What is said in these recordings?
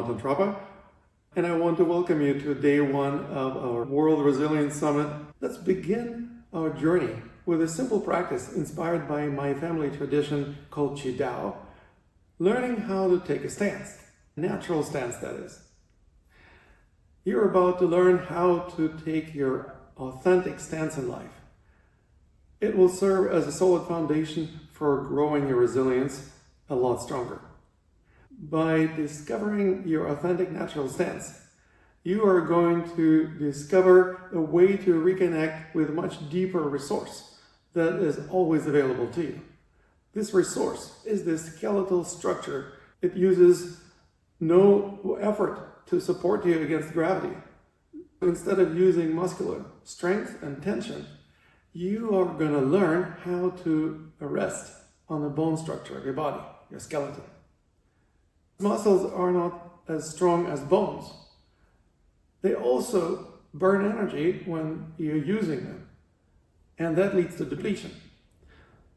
Lama Tantrapa, and I want to welcome you to day one of our World Resilience Summit. Let's begin our journey with a simple practice inspired by my family tradition called Qi, learning how to take a stance, a natural stance that is. You're about to learn how to take your authentic stance in life. It will serve as a solid foundation for growing your resilience a lot stronger. By discovering your authentic natural stance, you are going to discover a way to reconnect with a much deeper resource that is always available to you. This resource is the skeletal structure. It uses no effort to support you against gravity. Instead of using muscular strength and tension, you are going to learn how to rest on the bone structure of your body, your skeleton. Muscles are not as strong as bones. They also burn energy when you're using them, and that leads to depletion.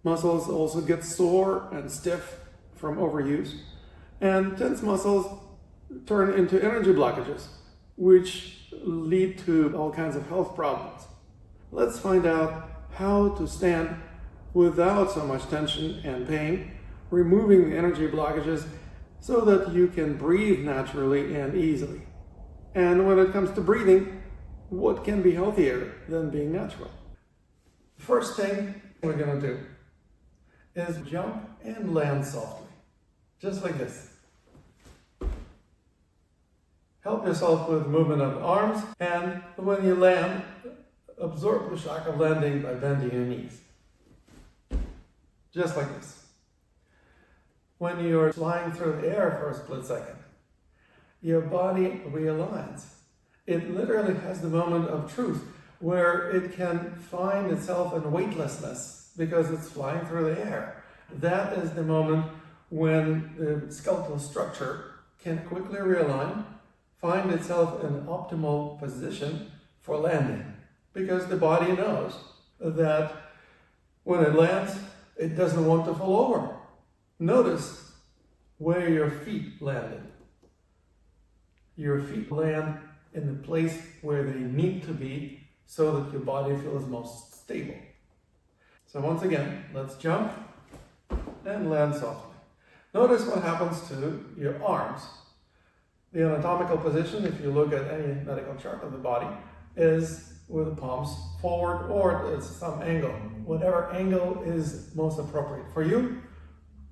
Muscles also get sore and stiff from overuse, and tense muscles turn into energy blockages, which lead to all kinds of health problems. Let's find out how to stand without so much tension and pain, removing the energy blockages so that you can breathe naturally and easily. And when it comes to breathing, what can be healthier than being natural? The first thing we're going to do is jump and land softly, just like this. Help yourself with the movement of the arms, and when you land, absorb the shock of landing by bending your knees. Just like this. When you're flying through the air for a split second, your body realigns. It literally has the moment of truth where it can find itself in weightlessness because it's flying through the air. That is the moment when the skeletal structure can quickly realign, find itself in an optimal position for landing, because the body knows that when it lands, it doesn't want to fall over. Notice where your feet landed. Your feet land in the place where they need to be so that your body feels most stable. So once again, let's jump and land softly. Notice what happens to your arms. The anatomical position, if you look at any medical chart of the body, is with the palms forward or it's some angle. Whatever angle is most appropriate for you,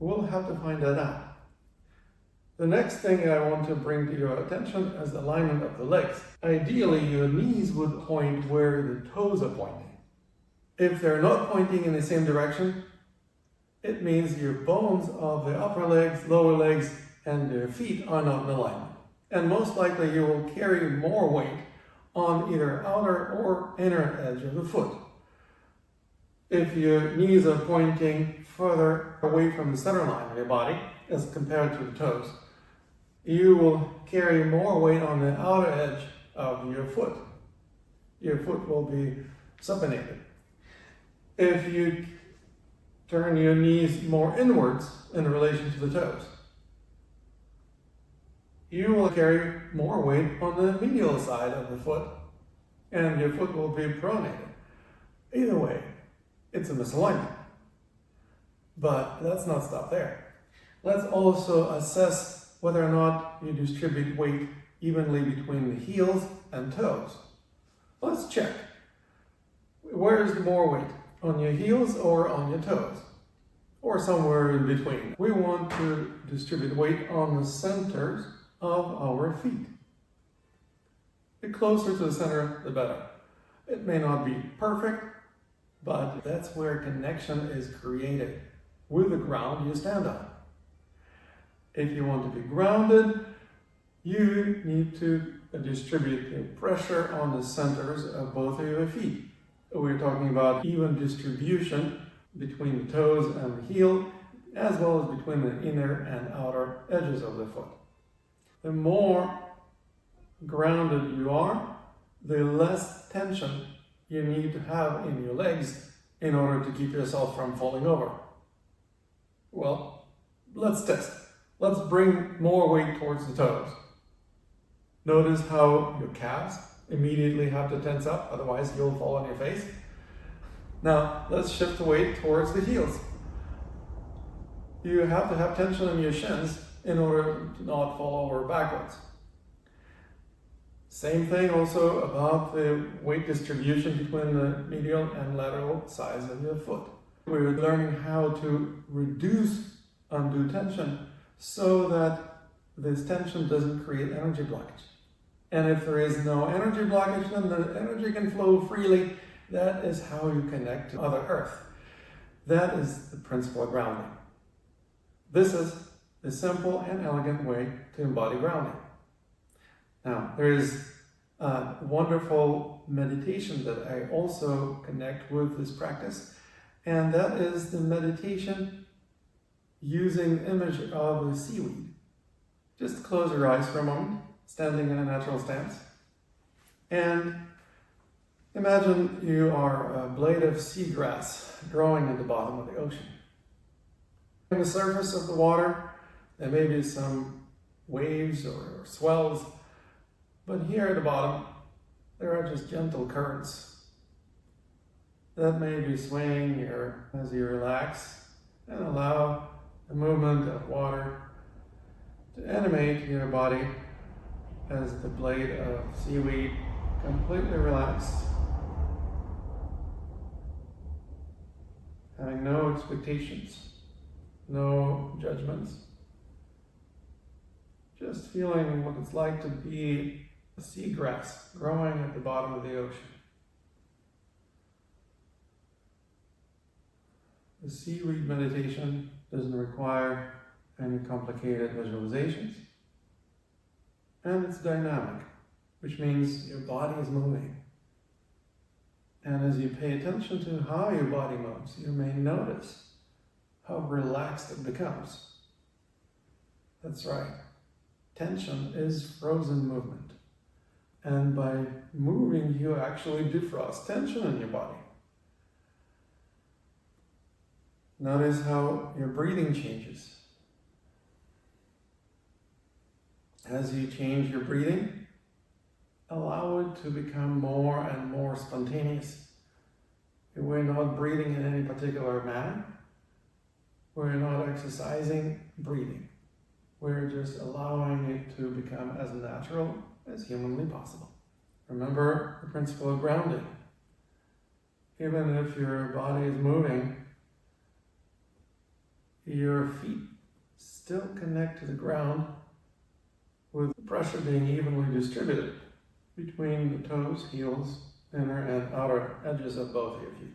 we'll have to find that out. The next thing I want to bring to your attention is the alignment of the legs. Ideally, your knees would point where the toes are pointing. If they're not pointing in the same direction, it means your bones of the upper legs, lower legs, and your feet are not in alignment. And most likely you will carry more weight on either outer or inner edge of the foot. If your knees are pointing further away from the center line of your body as compared to the toes, you will carry more weight on the outer edge of your foot. Your foot will be supinated. If you turn your knees more inwards in relation to the toes, you will carry more weight on the medial side of the foot, and your foot will be pronated. Either way, it's a misalignment. But let's not stop there. Let's also assess whether or not you distribute weight evenly between the heels and toes. Let's check. Where is more weight? On your heels or on your toes? Or somewhere in between. We want to distribute weight on the centers of our feet. The closer to the center, the better. It may not be perfect, but that's where connection is created with the ground you stand on. If you want to be grounded, you need to distribute the pressure on the centers of both of your feet. We're talking about even distribution between the toes and the heel, as well as between the inner and outer edges of the foot. The more grounded you are, the less tension you need to have in your legs in order to keep yourself from falling over. Well, let's test. Let's bring more weight towards the toes. Notice how your calves immediately have to tense up, otherwise you'll fall on your face. Now, let's shift the weight towards the heels. You have to have tension in your shins in order to not fall over backwards. Same thing also about the weight distribution between the medial and lateral sides of your foot. We're learning how to reduce undue tension so that this tension doesn't create energy blockage. And if there is no energy blockage, then the energy can flow freely. That is how you connect to Mother Earth. That is the principle of grounding. This is the simple and elegant way to embody grounding. Now, there is a wonderful meditation that I also connect with this practice, and that is the meditation using the image of the seaweed. Just close your eyes for a moment, standing in a natural stance, and imagine you are a blade of seagrass growing at the bottom of the ocean. On the surface of the water, there may be some waves or swells, but here at the bottom, there are just gentle currents that may be swaying as you relax and allow the movement of water to animate your body as the blade of seaweed completely relaxed, having no expectations, no judgments, just feeling what it's like to be a seagrass growing at the bottom of the ocean. The seaweed meditation doesn't require any complicated visualizations, and it's dynamic, which means your body is moving. And as you pay attention to how your body moves, you may notice how relaxed it becomes. That's right. Tension is frozen movement. And by moving, you actually defrost tension in your body. Notice how your breathing changes. As you change your breathing, allow it to become more and more spontaneous. We're not breathing in any particular manner. We're not exercising breathing. We're just allowing it to become as natural as humanly possible. Remember the principle of grounding. Even if your body is moving, your feet still connect to the ground with the pressure being evenly distributed between the toes, heels, inner and outer edges of both your feet.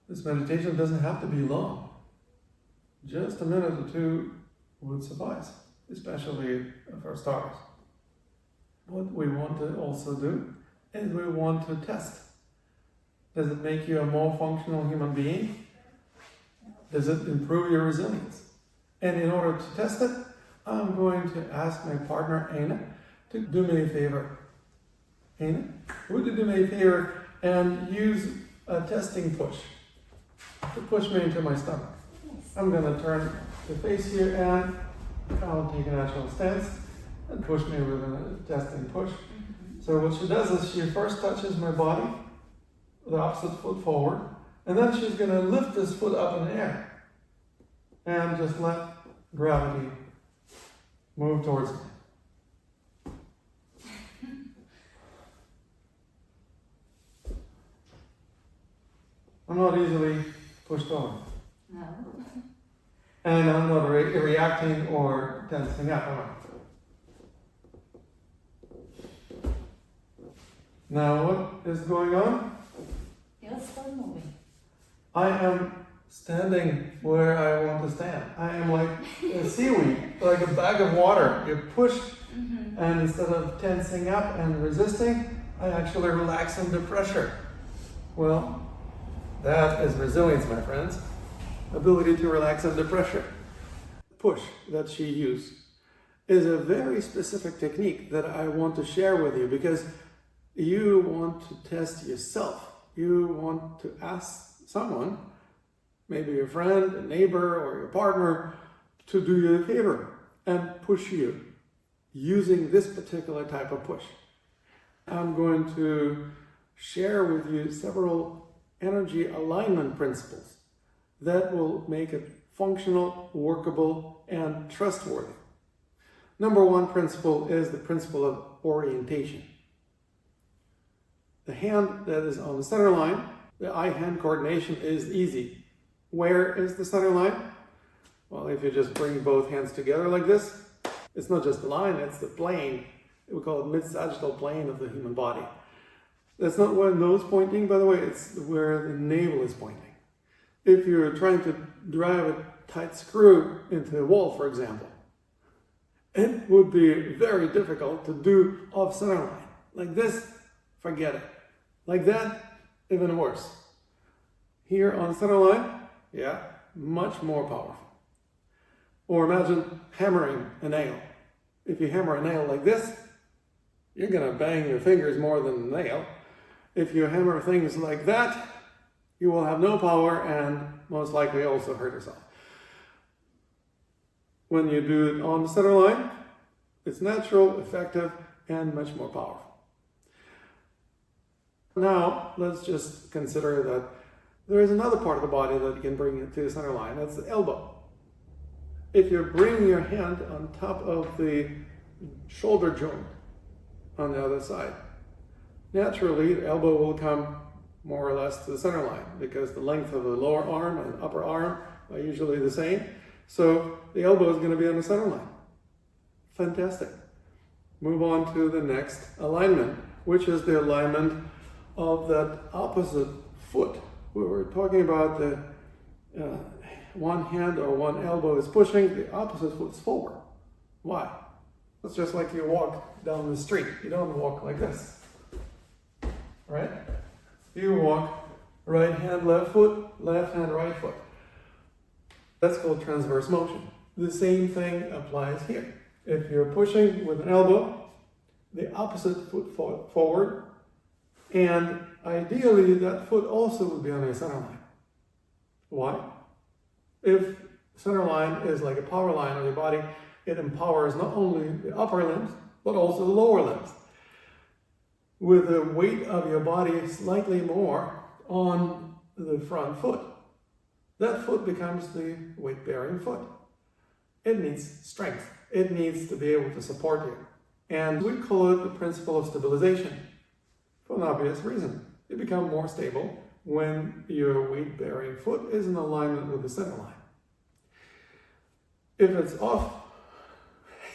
This meditation doesn't have to be long. Just a minute or two would suffice, especially for starters. What we want to also do is we want to test. Does it make you a more functional human being? Does it improve your resilience? And in order to test it, I'm going to ask my partner, Aina, to do me a favor. Aina, would you do me a favor and use a testing push to push me into my stomach? I'm going to turn the face here and I'll take a natural stance and push me with a testing push. So what she does is she first touches my body, the opposite foot forward, and then she's going to lift this foot up in the air and just let gravity move towards me. I'm not easily pushed on. No. And I'm not reacting or tensing up, am I? Now what is going on? You're still moving. I am standing where I want to stand. I am like a seaweed, like a bag of water. You push, and instead of tensing up and resisting, I actually relax under pressure. Well, that is resilience, my friends. Ability to relax under pressure. Push that she used is a very specific technique that I want to share with you because you want to test yourself. You want to ask someone maybe your friend, a neighbor, or your partner, to do you a favor and push you using this particular type of push. I'm going to share with you several energy alignment principles that will make it functional, workable, and trustworthy. Number one principle is the principle of orientation. The hand that is on the center line, the eye-hand coordination is easy. Where is the center line? Well, if you just bring both hands together like this, it's not just the line, it's the plane. We call it mid-sagittal plane of the human body. That's not where the nose pointing, by the way, it's where the navel is pointing. If you're trying to drive a tight screw into a wall, for example, it would be very difficult to do off center line. Like this, forget it. Like that, even worse. Here on center line, yeah, much more powerful. Or imagine hammering a nail. If you hammer a nail like this, you're gonna bang your fingers more than the nail. If you hammer things like that, you will have no power and most likely also hurt yourself. When you do it on the center line, it's natural, effective, and much more powerful. Now, let's just consider that there is another part of the body that you can bring it to the center line. That's the elbow. If you bring your hand on top of the shoulder joint on the other side, naturally the elbow will come more or less to the center line because the length of the lower arm and upper arm are usually the same. So the elbow is going to be on the center line. Fantastic. Move on to the next alignment, which is the alignment of that opposite foot. We were talking about the one hand or one elbow is pushing, the opposite foot is forward. Why? It's just like you walk down the street. You don't walk like this, right? You walk right hand, left foot, left hand, right foot. That's called transverse motion. The same thing applies here. If you're pushing with an elbow, the opposite foot forward, and ideally that foot also would be on your center line. Why? If center line is like a power line of your body, it empowers not only the upper limbs, but also the lower limbs. With the weight of your body slightly more on the front foot, that foot becomes the weight-bearing foot. It needs strength. It needs to be able to support you. And we call it the principle of stabilization for an obvious reason. You become more stable when your weight-bearing foot is in alignment with the center line. If it's off,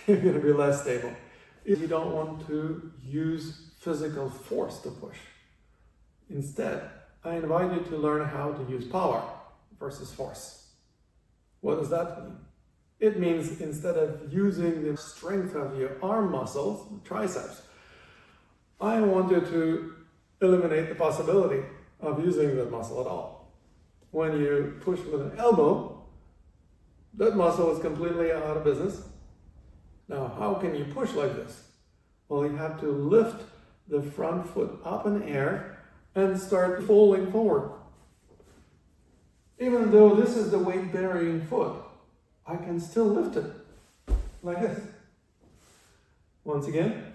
you're going to be less stable. If you don't want to use physical force to push. Instead, I invite you to learn how to use power versus force. What does that mean? It means instead of using the strength of your arm muscles, triceps, I want you to eliminate the possibility of using that muscle at all. When you push with an elbow, that muscle is completely out of business. Now, how can you push like this? Well, you have to lift the front foot up in the air and start folding forward. Even though this is the weight-bearing foot, I can still lift it like this. Once again,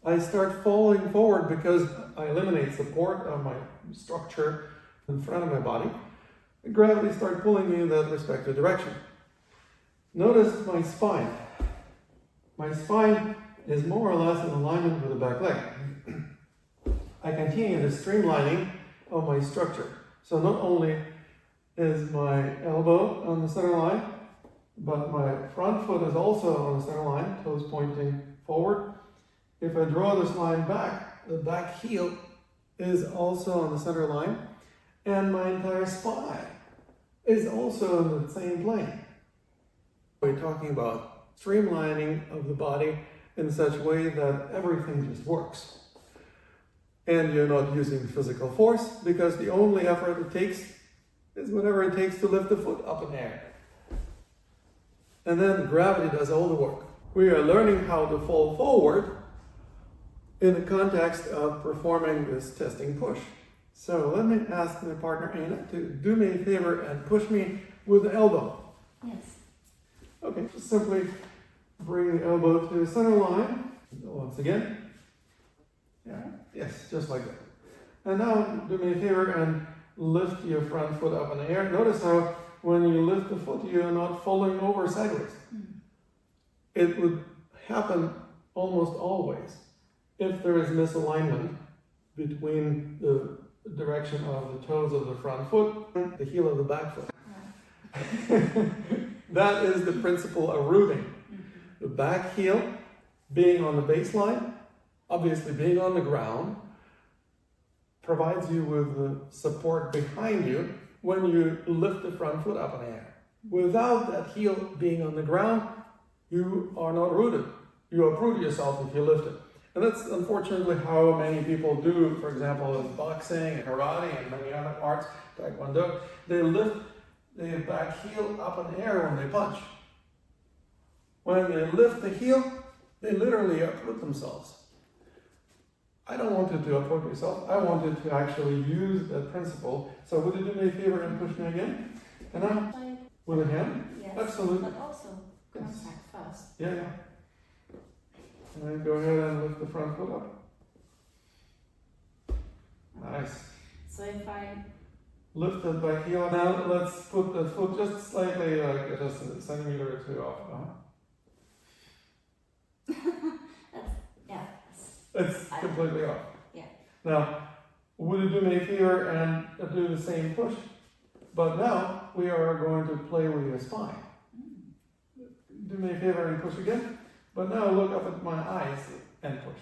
I start falling forward because I eliminate support of my structure in front of my body. And gravity starts pulling me in that respective direction. Notice my spine. My spine is more or less in alignment with the back leg. I continue the streamlining of my structure. So not only is my elbow on the center line, but my front foot is also on the center line, toes pointing forward. If I draw this line back, the back heel is also on the center line, and my entire spine is also in the same plane. We're talking about streamlining of the body in such a way that everything just works. And you're not using physical force because the only effort it takes is whatever it takes to lift the foot up in the air. And then gravity does all the work. We are learning how to fall forward in the context of performing this testing push. So let me ask my partner Anna to do me a favor and push me with the elbow. Yes. Okay, just simply bring the elbow to the center line. Once again. Yeah, yes, just like that. And now do me a favor and lift your front foot up in the air. Notice how when you lift the foot, you're not falling over sideways. It would happen almost always if there is misalignment between the direction of the toes of the front foot and the heel of the back foot. That is the principle of rooting. The back heel being on the baseline, obviously being on the ground, provides you with the support behind you when you lift the front foot up in the air. Without that heel being on the ground, you are not rooted. You uproot yourself if you lift it. And that's unfortunately how many people do, for example, in boxing and karate and many other arts, taekwondo. They lift the back heel up in the air when they punch. When they lift the heel, they literally uproot themselves. I don't want you to uproot yourself. I want you to actually use that principle. So would you do me a favor and push me again? And now, with a hand? Yes. Absolutely. But also contact first. Yeah. And then go ahead and lift the front foot up. Nice. So if I Lift the back heel. Now let's put the foot just slightly, like just a centimeter or two off. yeah. It's completely off. Yeah. Now, would you do me a favor and do the same push? But now we are going to play with your spine. Do me a favor and push again. But now look up at my eyes and push.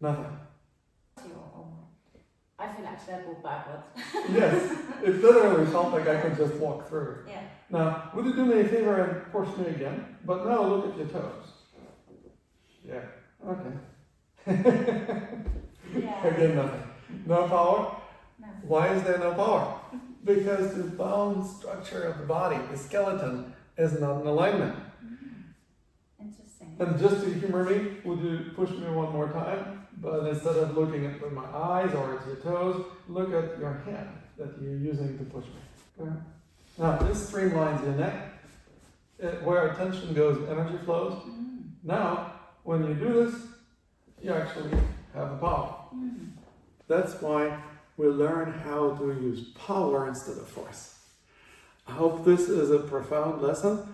Nothing. I feel actually I go backwards. Yes, it literally felt like I could just walk through. Yeah. Now, would you do me a favor and push me again? But now look at your toes. Yeah, okay. Yeah. Again, nothing. No power? No. Why is there no power? Because the bone structure of the body, the skeleton, is not in alignment. Interesting. And just to humor me, would you push me one more time? But instead of looking at with my eyes or at your toes, look at your hand that you're using to push me. Okay. Now, this streamlines your neck. Where attention goes, energy flows. Now, when you do this, you actually have the power. That's why we learn how to use power instead of force. I hope this is a profound lesson,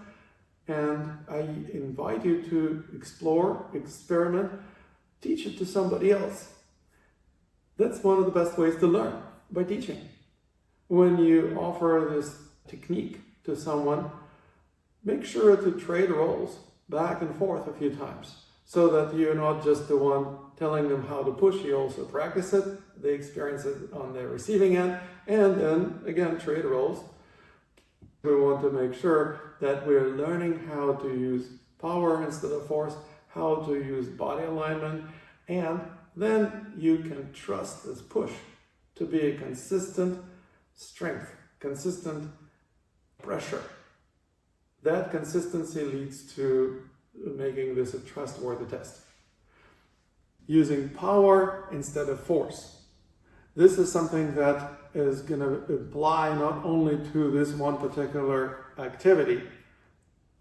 and I invite you to explore, experiment, teach it to somebody else. That's one of the best ways to learn, by teaching. When you offer this technique to someone, make sure to trade roles back and forth a few times, so that you're not just the one telling them how to push, you also practice it, they experience it on the receiving end, and then again, trade roles. We want to make sure that we're learning how to use power instead of force, how to use body alignment, and then you can trust this push to be a consistent strength, consistent pressure. That consistency leads to making this a trustworthy test. Using power instead of force. This is something that is going to apply not only to this one particular activity.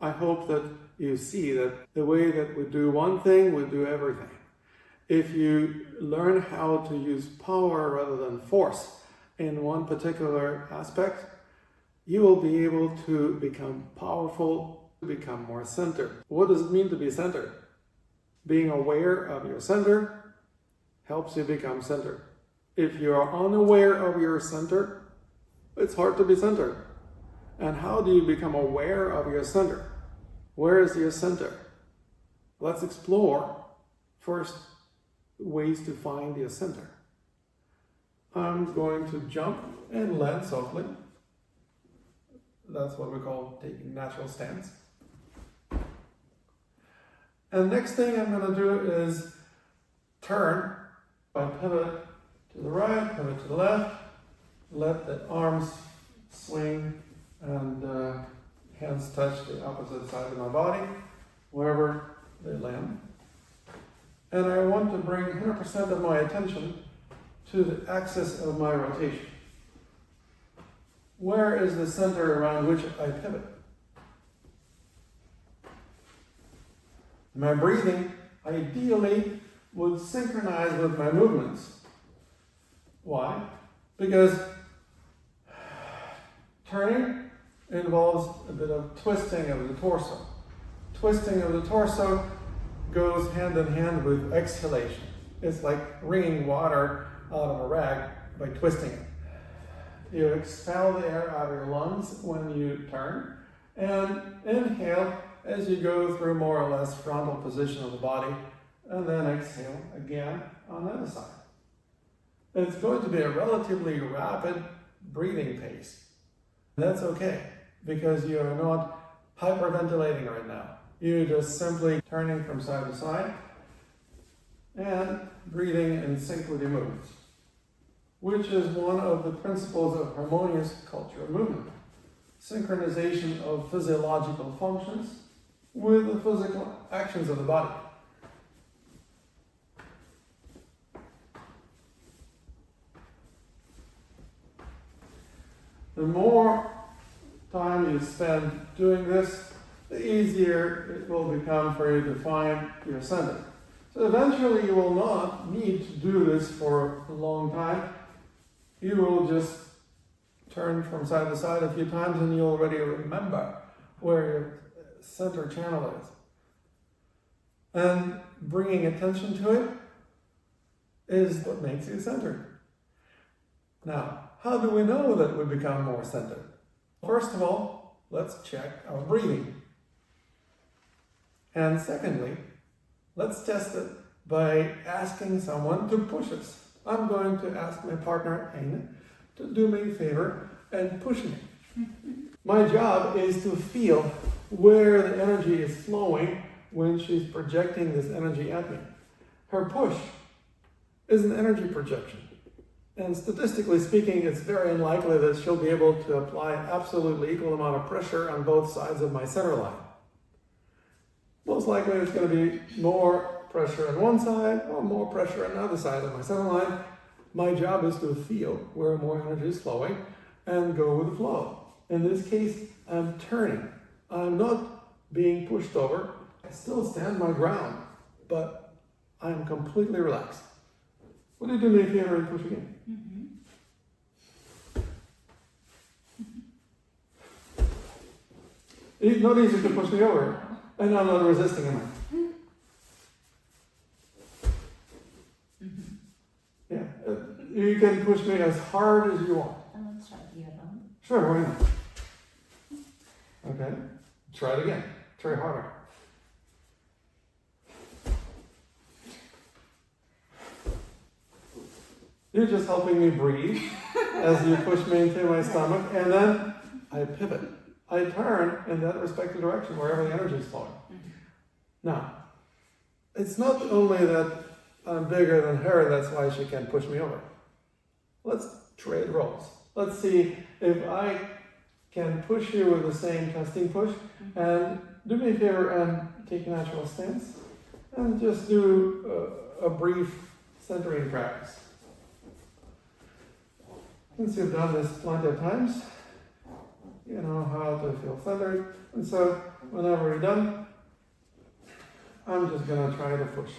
I hope that you see that the way that we do one thing, we do everything. If you learn how to use power rather than force in one particular aspect, you will be able to become powerful, become more centered. What does it mean to be centered? Being aware of your center helps you become centered. If you are unaware of your center, it's hard to be centered. And how do you become aware of your center? Where is your center? Let's explore first ways to find your center. I'm going to jump and land softly. That's what we call taking natural stance. And next thing I'm going to do is turn. I pivot to the right, pivot to the left. Let the arms swing and hands touch the opposite side of my body, wherever they land. and I want to bring 100% of my attention to the axis of my rotation. Where is the center around which I pivot? My breathing ideally would synchronize with my movements. Why? Because turning involves a bit of twisting of the torso. Twisting of the torso goes hand in hand with exhalation. It's like wringing water out of a rag by twisting it. You expel the air out of your lungs when you turn, and inhale as you go through more or less frontal position of the body, and then exhale again on the other side. It's going to be a relatively rapid breathing pace. That's okay, because you are not hyperventilating right now. You're just simply turning from side to side and breathing in sync with your movements, which is one of the principles of harmonious cultural movement. Synchronization of physiological functions with the physical actions of the body. The more time you spend doing this, the easier it will become for you to find your center. So eventually you will not need to do this for a long time. You will just turn from side to side a few times and you already remember where your center channel is. And bringing attention to it is what makes you centered. Now, how do we know that we become more centered? First of all, let's check our breathing. And secondly, let's test it by asking someone to push us. I'm going to ask my partner, Aine, to do me a favor and push me. My job is to feel where the energy is flowing when she's projecting this energy at me. Her push is an energy projection. And statistically speaking, it's very unlikely that she'll be able to apply absolutely equal amount of pressure on both sides of my center line. Most likely it's going to be more pressure on one side or more pressure on the other side of my center line. My job is to feel where more energy is flowing and go with the flow. In this case, I'm turning. I'm not being pushed over. I still stand my ground, but I'm completely relaxed. Would you do me a favor and push again? It's not easy to push me over, and I'm not resisting enough. Yeah, you can push me as hard as you want. Let's try the other one. Sure, why not? Okay, try it again. Try harder. You're just helping me breathe as you push me into my stomach, and then I pivot. I turn in that respective direction wherever the energy is flowing. Now, it's not only that I'm bigger than her, that's why she can push me over. Let's trade roles. Let's see if I can push you with the same testing push, and do me a favor and take a natural stance, and just do a brief centering practice. Since you've done this plenty of times, you know how to feel centered. And so, whenever you're done, I'm just going to try to push.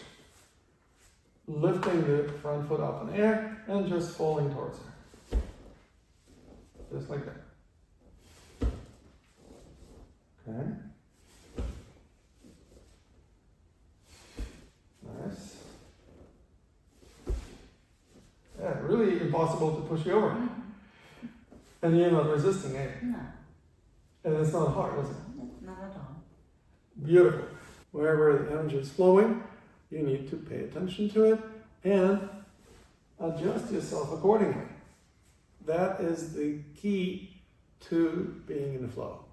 Lifting the front foot up in the air and just falling towards her. Just like that. Okay. Nice. Yeah, really impossible to push you over. And you're not resisting, eh? No, And it's not hard, is it? not at all. Beautiful. Wherever the energy is flowing, you need to pay attention to it and adjust yourself accordingly. That is the key to being in the flow.